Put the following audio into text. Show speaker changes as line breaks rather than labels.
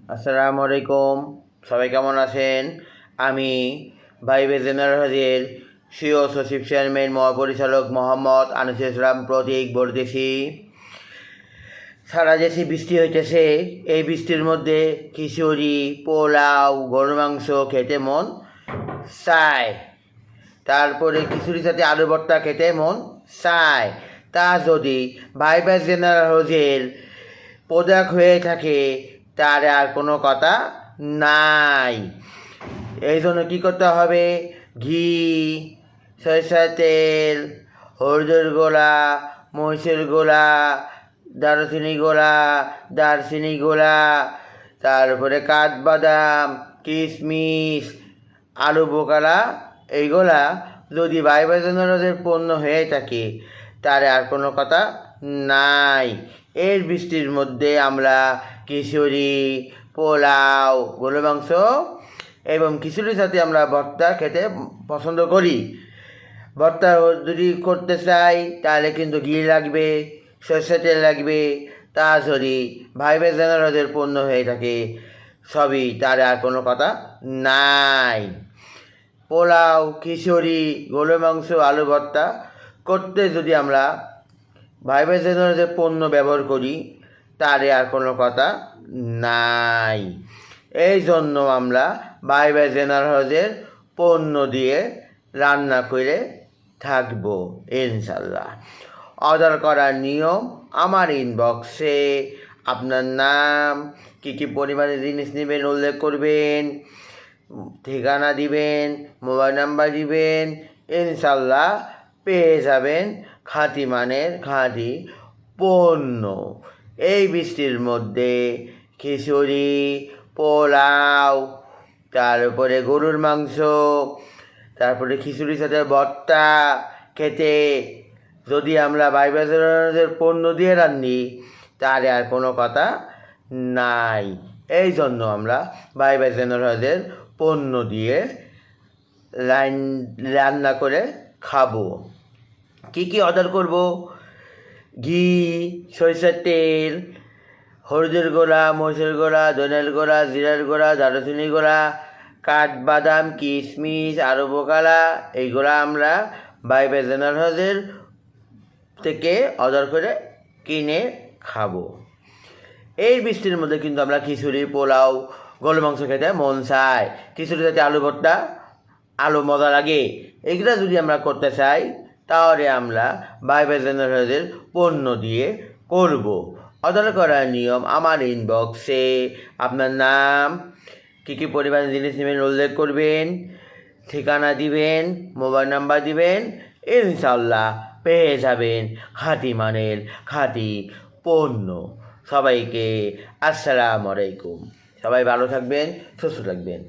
আসসালামু আলাইকুম। সবাই কেমন আছেন? আমি ভাইবে জেনারেল সিও সচিব চেয়ারম্যান মহাপরিচালক মোহাম্মদ আনিসুল ইসলাম প্রতীক বলতেছি। সারা দেশে বৃষ্টি হইতেছে। এই বৃষ্টির মধ্যে খিচুড়ি, পোলাও, গরুর মাংস খেতে মন চায়। তারপরে খিচুড়ির সাথে আলু ভর্তা খেতে মন চায়। তা যদি ভাইবে জেনারেল প্রোডাক্ট হয়ে থাকে তার আর কোনো কথা নাই। এই জন্য কী করতে হবে? ঘি, সরিষার তেল, হলুদের গোলা, মরিচের গোলা, দারচিনি গোলা, তারপরে কাঠবাদাম, কিশমিশ, আলু বোকালা, এইগুলা যদি ভাইবে জেনারেলের পণ্য হয়ে থাকে তার আর কোনো কথা নাই। এর বৃষ্টির মধ্যে আমরা খিচুড়ি, পোলাও, গরুর মাংস এবং খিচুড়ির সাথে আমরা ভর্তা খেতে পছন্দ করি। ভর্তা যদি করতে চাই তাহলে কিন্তু ঘি লাগবে, সরষের তেল লাগবে। তা যদি ভাইবে জেনারেলের পণ্য হয়ে থাকে সবই, তার আর কোনো কথা নাই। পোলাও, খিচুড়ি, গরুর মাংস, আলু ভর্তা করতে যদি আমরা ভাইবে জেনারেলের পণ্য ব্যবহার করি তারে আর কোনো কথা নাই। এই জন্য আমরা ভাইবে জেনারেলের পণ্য দিয়ে রান্না করে থাকবো ইনশাল্লাহ। অর্ডার করার নিয়ম, আমার ইনবক্সে আপনার নাম, কী পরিমাণে জিনিস নেবেন উল্লেখ করবেন, ঠিকানা দিবেন, মোবাইল নাম্বার দিবেন, ইনশাল্লাহ পেয়ে যাবেন খাঁটি মানের খাঁটি পণ্য। এই বৃষ্টির মধ্যে খিচুড়ি, পোলাও, তারপরে গরুর মাংস, তারপরে খিচুড়ির সাথে ভর্তা খেতে যদি আমরা ভাইবে জেনারেলের পণ্য দিয়ে রান্নি তার আর কোনো কথা নাই। এই জন্য আমরা ভাইবে জেনারেলের পণ্য দিয়ে রান্না করে খাবো। কী অর্ডার করব? ঘি, সরিষার তেল, হলুদের গোড়া, মরিচের গোড়া, ধনের গোড়া, জিরার গোড়া, দারচিনি গোড়া, কাঠবাদাম, কিশমিশ, আলু বোকালা, এইগুলো আমরা ভাইবে জেনারেলের থেকে অর্ডার করে কিনে খাবো। এই বৃষ্টির মধ্যে কিন্তু আমরা খিচুড়ি, পোলাও, গরুর মাংস খেতে মন চায়। খিচুড়ির সাথে আলু ভর্তা, আলু মজা লাগে। এগুলো যদি আমরা করতে চাই তাহলে আমরা ভাইবে জেনারেলের পণ্য দিয়ে করব। অর্ডার করার নিয়ম, আমার ইনবক্সে আপনার নাম, কী পরিমাণে জিনিস নেবেন উল্লেখ করবেন, ঠিকানা দিবেন, মোবাইল নাম্বার দিবেন, ইনশাল্লাহ পেয়ে যাবেন খাঁটি মানের খাঁটি পণ্য। সবাইকে আসসালামু আলাইকুম। সবাই ভালো থাকবেন, সুস্থ থাকবেন।